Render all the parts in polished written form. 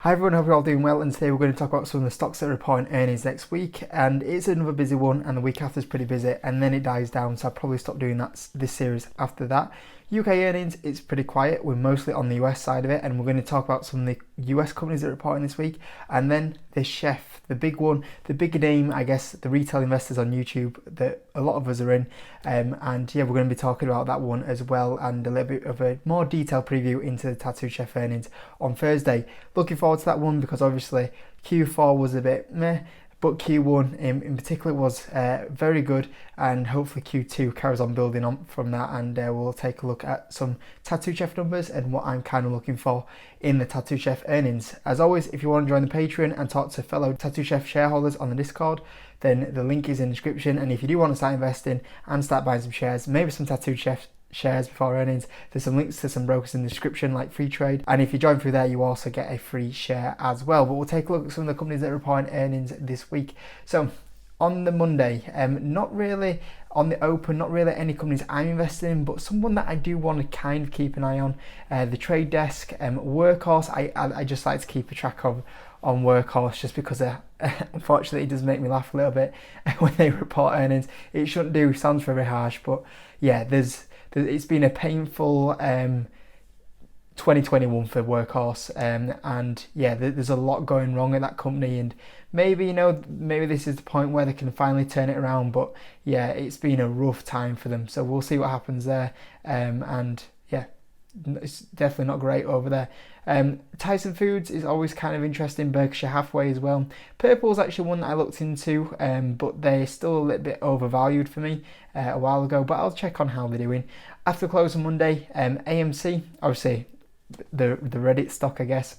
Hi everyone, hope you're all doing well, and today we're going to talk about some of the stocks that are reporting earnings next week, and it's another busy one, and the week after is pretty busy, and then it dies down, so I'll probably stop doing this series after that. UK earnings, it's pretty quiet. We're mostly on the US side of it, and we're going to talk about some of the US companies that are reporting this week, and then the chef, the big one, the big name, I guess, the retail investors on YouTube that a lot of us are in, and yeah, we're going to be talking about that one as well, and a little bit of a more detailed preview into the Tattoo Chef earnings on Thursday. Looking forward to that one because obviously Q4 was a bit meh, but Q1 in particular was very good, and hopefully Q2 carries on building on from that, and we'll take a look at some Tattoo Chef numbers and what I'm kind of looking for in the Tattoo Chef earnings. As always, if you want to join the Patreon and talk to fellow Tattoo Chef shareholders on the Discord, then the link is in the description, and if you do want to start investing and start buying some shares, maybe some Tattoo Chef shares before earnings, there's some links to some brokers in the description like free trade, and if you join through there you also get a free share as well. But we'll take a look at some of the companies that are reporting earnings this week. So on the Monday, not really on the open, not really any companies I'm invested in, but someone that I do want to kind of keep an eye on, the trade desk, Workhorse. I just like to keep a track of on Workhorse just because unfortunately it does make me laugh a little bit when they report earnings. It shouldn't do, sounds very harsh, but yeah, it's been a painful 2021 for Workhorse, and yeah, there's a lot going wrong at that company, and maybe this is the point where they can finally turn it around, but yeah, it's been a rough time for them, so we'll see what happens there, and yeah, it's definitely not great over there. Tyson Foods is always kind of interesting, Berkshire Hathaway as well. Purple's actually one that I looked into, but they're still a little bit overvalued for me a while ago, but I'll check on how they're doing. After close on Monday, AMC, obviously the Reddit stock, I guess,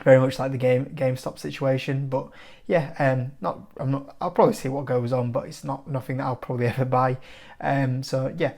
very much like the GameStop situation, but yeah, I'll probably see what goes on, but it's nothing that I'll probably ever buy. So yeah.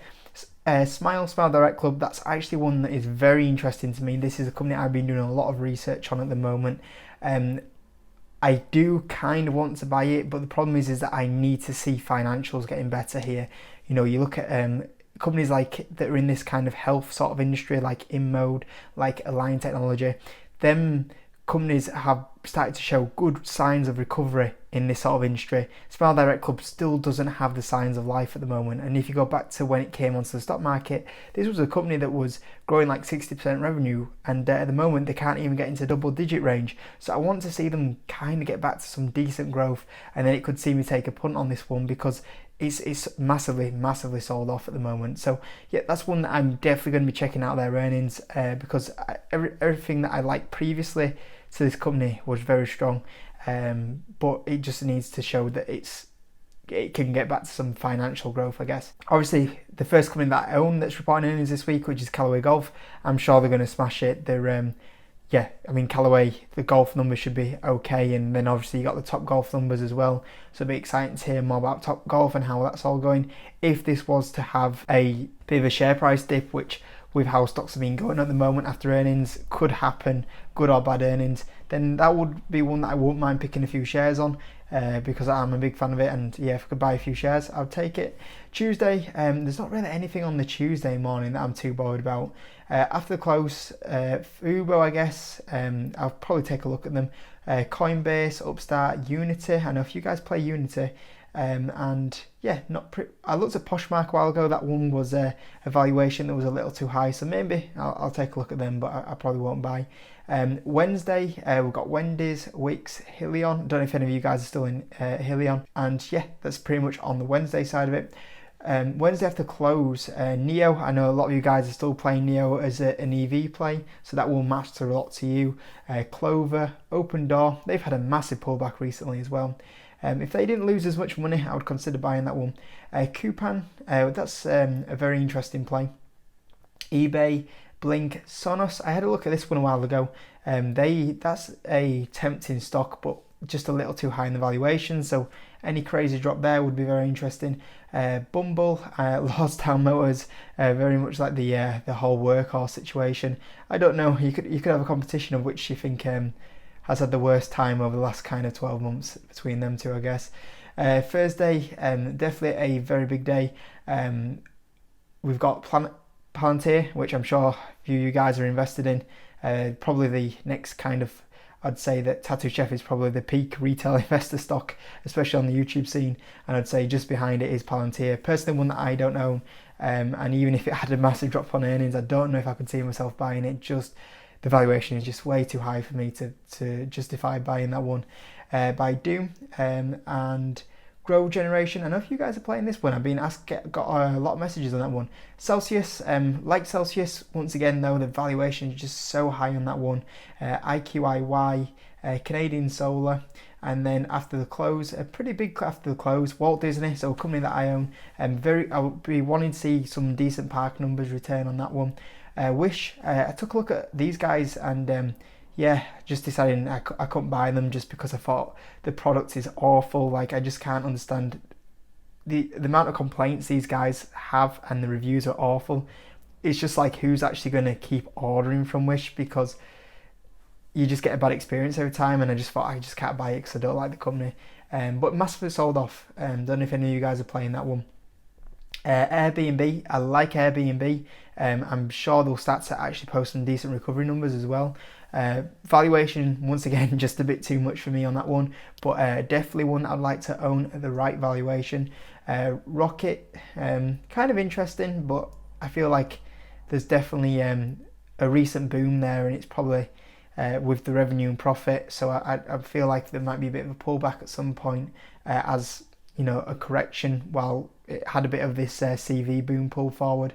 Smile Direct Club, that's actually one that is very interesting to me. This is a company I've been doing a lot of research on at the moment. I do kind of want to buy it, but the problem is that I need to see financials getting better here. You look at companies like that are in this kind of health sort of industry, like InMode, like Align Technology. Them companies have started to show good signs of recovery in this sort of industry. Smile Direct Club still doesn't have the signs of life at the moment, and if you go back to when it came onto the stock market, this was a company that was growing like 60% revenue, and at the moment they can't even get into double digit range. So I want to see them kind of get back to some decent growth, and then it could see me take a punt on this one because it's massively sold off at the moment. So yeah, that's one that I'm definitely going to be checking out their earnings, because everything that I liked previously to this company was very strong, but it just needs to show that it can get back to some financial growth, I guess. Obviously, the first company that I own that's reporting earnings this week, which is Callaway Golf, I'm sure they're going to smash it. They're yeah, I mean, Callaway, the golf numbers should be okay, and then obviously you got the Top Golf numbers as well, so it'll be exciting to hear more about Top Golf and how that's all going. If this was to have a bit of a share price dip, which with how stocks have been going at the moment after earnings could happen, good or bad earnings, then that would be one that I wouldn't mind picking a few shares on, because I'm a big fan of it, and yeah, if I could buy a few shares, I'd take it. Tuesday, there's not really anything on the Tuesday morning that I'm too bothered about. After the close, Fubo, I guess, I'll probably take a look at them. Coinbase, Upstart, Unity. I know if you guys play Unity, and yeah, I looked at Poshmark a while ago. That one was a valuation that was a little too high, so maybe I'll take a look at them, but I probably won't buy. Wednesday, we've got Wendy's, Wix, Helion. Don't know if any of you guys are still in Helion, and yeah, that's pretty much on the Wednesday side of it. Wednesday after close, Neo. I know a lot of you guys are still playing Neo as an EV play, so that will matter a lot to you. Clover, Open Door, they've had a massive pullback recently as well. If they didn't lose as much money, I would consider buying that one. Coupon, that's a very interesting play. eBay, Blink, Sonos. I had a look at this one a while ago. That's a tempting stock, but just a little too high in the valuation, so any crazy drop there would be very interesting. Bumble, Lordstown Motors, very much like the whole Workhorse situation. I don't know, you could have a competition of which you think has had the worst time over the last kind of 12 months between them two, I guess. Thursday, definitely a very big day. We've got Palantir, which I'm sure a few of you guys are invested in. Probably the next kind of I'd say that Tattoo Chef is probably the peak retail investor stock, especially on the YouTube scene. And I'd say just behind it is Palantir. Personally, one that I don't own. And even if it had a massive drop on earnings, I don't know if I could see myself buying it. Just the valuation is just way too high for me to justify buying that one. By Doom and Grow Generation. I know if you guys are playing this one. I've been got a lot of messages on that one. Celsius, like Celsius, once again though, the valuation is just so high on that one. IQIY, Canadian Solar, and then after the close, a pretty big after the close, Walt Disney, so a company that I own. I'll be wanting to see some decent park numbers return on that one. Wish, I took a look at these guys and yeah, just decided I couldn't buy them just because I thought the product is awful. Like, I just can't understand the amount of complaints these guys have, and the reviews are awful. It's just like, who's actually going to keep ordering from Wish, because you just get a bad experience every time, and I just thought I just can't buy it because I don't like the company. But massively sold off. Don't know if any of you guys are playing that one. Airbnb, I like Airbnb. I'm sure they'll start to actually post some decent recovery numbers as well. Valuation, once again, just a bit too much for me on that one, but definitely one that I'd like to own at the right valuation. Rocket, kind of interesting, but I feel like there's definitely a recent boom there, and it's probably with the revenue and profit, so I feel like there might be a bit of a pullback at some point, as you know, a correction, while it had a bit of this CV boom pull forward.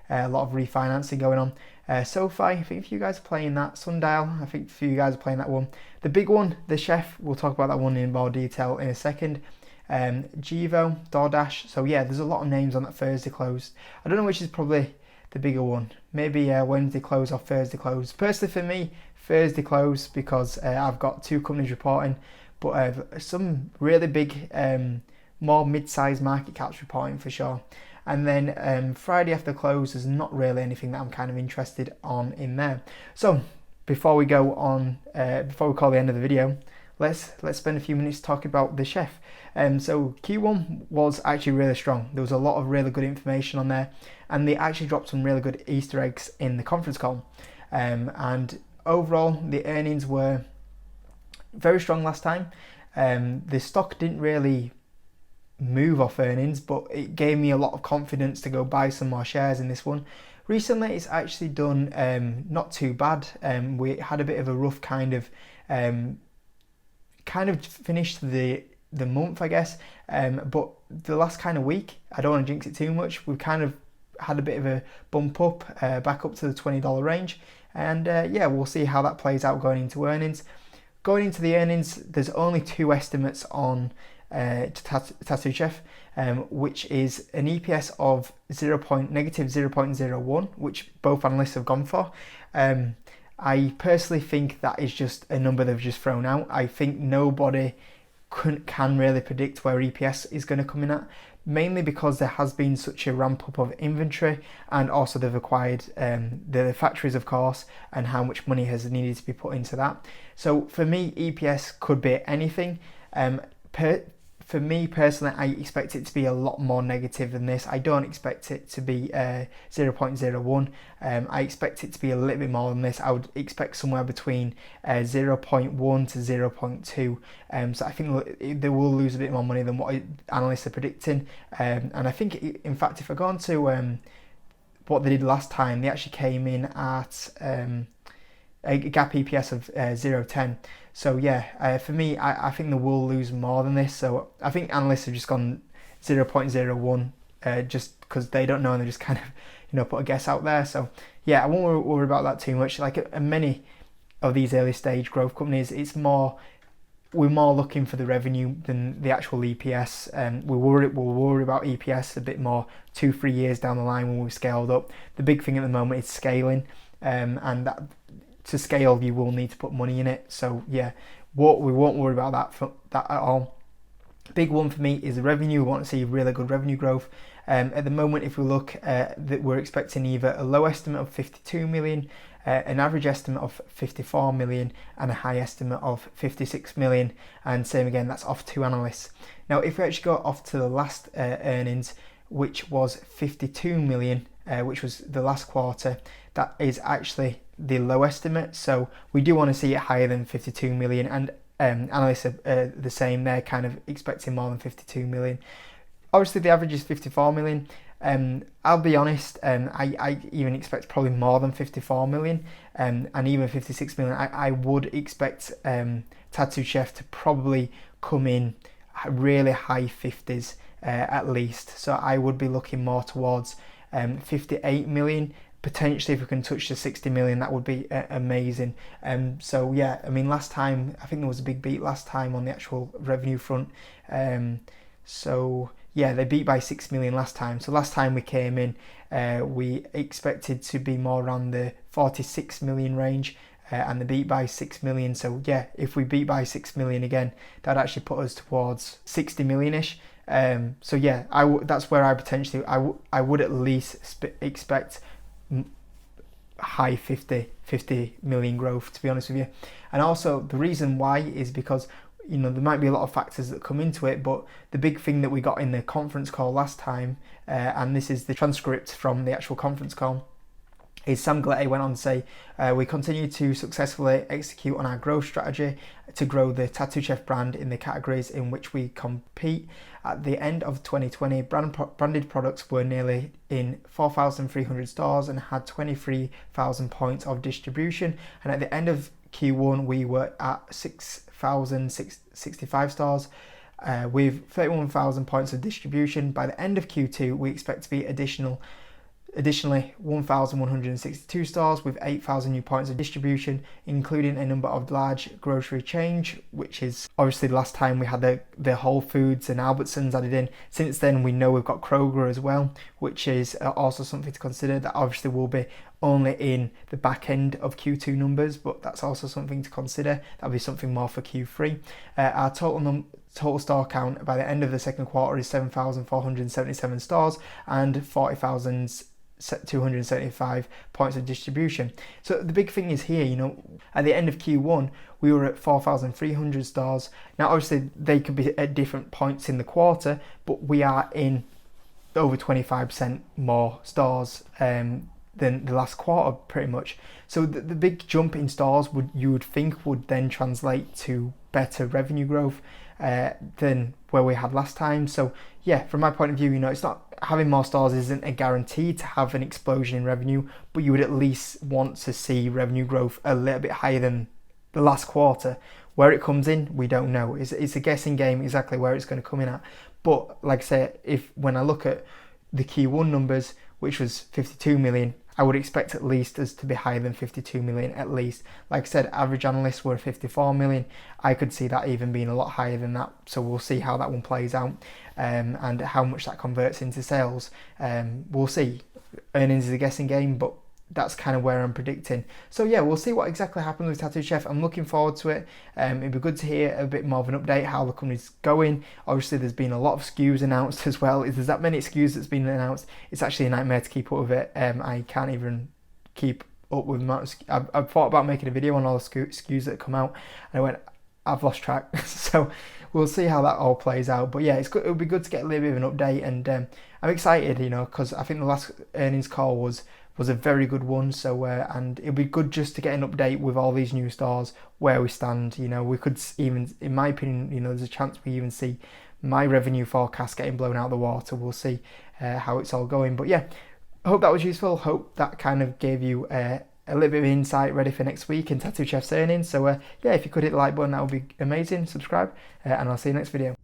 A lot of refinancing going on. SoFi, I think if you guys are playing that. Sundial, I think if you guys are playing that one. The big one, the Chef, we'll talk about that one in more detail in a second. Gevo, DoorDash. So yeah, there's a lot of names on that Thursday close. I don't know which is probably the bigger one. Maybe Wednesday close or Thursday close. Personally for me, Thursday close, because I've got two companies reporting, but some really big, more mid-sized market caps reporting for sure. And then Friday after close, there's not really anything that I'm kind of interested on in there. So before we go on, before we call the end of the video, let's spend a few minutes talking about the Chef. So Q1 was actually really strong. There was a lot of really good information on there, and they actually dropped some really good Easter eggs in the conference call. And overall, the earnings were very strong last time. The stock didn't really move off earnings, but it gave me a lot of confidence to go buy some more shares in this one. Recently, it's actually done not too bad. We had a bit of a rough kind of finished the month, I guess. But the last kind of week, I don't want to jinx it too much. We've kind of had a bit of a bump up, back up to the $20 range, and yeah, we'll see how that plays out going into earnings. Going into the earnings, there's only two estimates on Tattoo Chef, which is an EPS of negative 0.01, which both analysts have gone for. I personally think that is just a number they've just thrown out. I think nobody can really predict where EPS is going to come in at, mainly because there has been such a ramp up of inventory, and also they've acquired the factories, of course, and how much money has needed to be put into that. So for me, EPS could be anything. For me personally, I expect it to be a lot more negative than this. I don't expect it to be 0.01. I expect it to be a little bit more than this. I would expect somewhere between 0.1 to 0.2. So I think they will lose a bit more money than what analysts are predicting. And I think, in fact, if I go on to what they did last time, they actually came in at a gap EPS of 0.10. So yeah, for me, I think they will lose more than this. So I think analysts have just gone 0.01 just because they don't know, and they just kind of put a guess out there. So yeah, I won't worry about that too much. Like many of these early stage growth companies, we're more looking for the revenue than the actual EPS. We'll worry about EPS a bit more 2-3 years down the line when we've scaled up. The big thing at the moment is scaling, and that. To scale, you will need to put money in it. So yeah, we won't worry about that at all. Big one for me is the revenue. We want to see really good revenue growth. At the moment, if we look, that we're expecting either a low estimate of 52 million, an average estimate of 54 million, and a high estimate of 56 million. And same again, that's off two analysts. Now, if we actually go off to the last earnings, which was 52 million, which was the last quarter, that is actually the low estimate, so we do want to see it higher than 52 million, and analysts are the same. They're kind of expecting more than 52 million. Obviously, the average is 54 million. I'll be honest, I even expect probably more than 54 million, and even 56 million. I would expect Tattoo Chef to probably come in really high 50s at least. So I would be looking more towards 58 million. Potentially, if we can touch the 60 million, that would be amazing. So yeah, I mean, last time I think there was a big beat last time on the actual revenue front. So yeah, they beat by 6 million last time. So last time we came in, we expected to be more around the 46 million range, and they beat by 6 million. So yeah, if we beat by 6 million again, that'd actually put us towards 60 million-ish. So yeah, that's where I potentially, I would at least expect high 50 million growth, to be honest with you. And also the reason why is because, you know, there might be a lot of factors that come into it, but the big thing that we got in the conference call last time, and this is the transcript from the actual conference call, is Sam Gletty went on to say, we continue to successfully execute on our growth strategy to grow the Tattoo Chef brand in the categories in which we compete. At the end of 2020, branded products were nearly in 4,300 stores and had 23,000 points of distribution. And at the end of Q1, we were at 6,065 stores with 31,000 points of distribution. By the end of Q2, we expect to be Additionally, 1,162 stores with 8,000 new points of distribution, including a number of large grocery chains, which is obviously the last time we had the Whole Foods and Albertsons added in. Since then, we know we've got Kroger as well, which is also something to consider. That obviously will be only in the back end of Q2 numbers, but that's also something to consider. That'll be something more for Q3. Our total store count by the end of the second quarter is 7,477 stores and 40,275 points of distribution. So the big thing is here, you know, at the end of Q1, we were at 4,300 stores. Now, obviously, they could be at different points in the quarter, but we are in over 25% more stores than the last quarter, pretty much. So the big jump in stores you would think would then translate to better revenue growth than where we had last time. So yeah, from my point of view, you know, it's not, having more stores isn't a guarantee to have an explosion in revenue, but you would at least want to see revenue growth a little bit higher than the last quarter. Where it comes in, we don't know. It's a guessing game exactly where it's going to come in at. But like I say, when I look at the Q1 numbers, which was 52 million, I would expect at least us to be higher than 52 million at least. Like I said, average analysts were 54 million. I could see that even being a lot higher than that. So we'll see how that one plays out, and how much that converts into sales. We'll see. Earnings is a guessing game, but that's kind of where I'm predicting. So yeah, we'll see what exactly happens with Tattoo Chef. I'm looking forward to it. It'd be good to hear a bit more of an update how the company's going. Obviously, there's been a lot of SKUs announced as well. If there's that many SKUs that's been announced, it's actually a nightmare to keep up with it. I can't even keep up with the amount of I've thought about making a video on all the SKUs that come out, and I went, I've lost track. So we'll see how that all plays out. But yeah, it'll be good to get a little bit of an update, and I'm excited, you know, because I think the last earnings call was a very good one. So and it'll be good just to get an update with all these new stores where we stand. You know, we could even, in my opinion, you know, there's a chance we even see my revenue forecast getting blown out of the water. We'll see how it's all going. But yeah, I hope that was useful. Hope that kind of gave you a little bit of insight ready for next week in Tattoo Chef's earnings. So yeah, if you could hit the like button, that would be amazing. Subscribe, and I'll see you next video.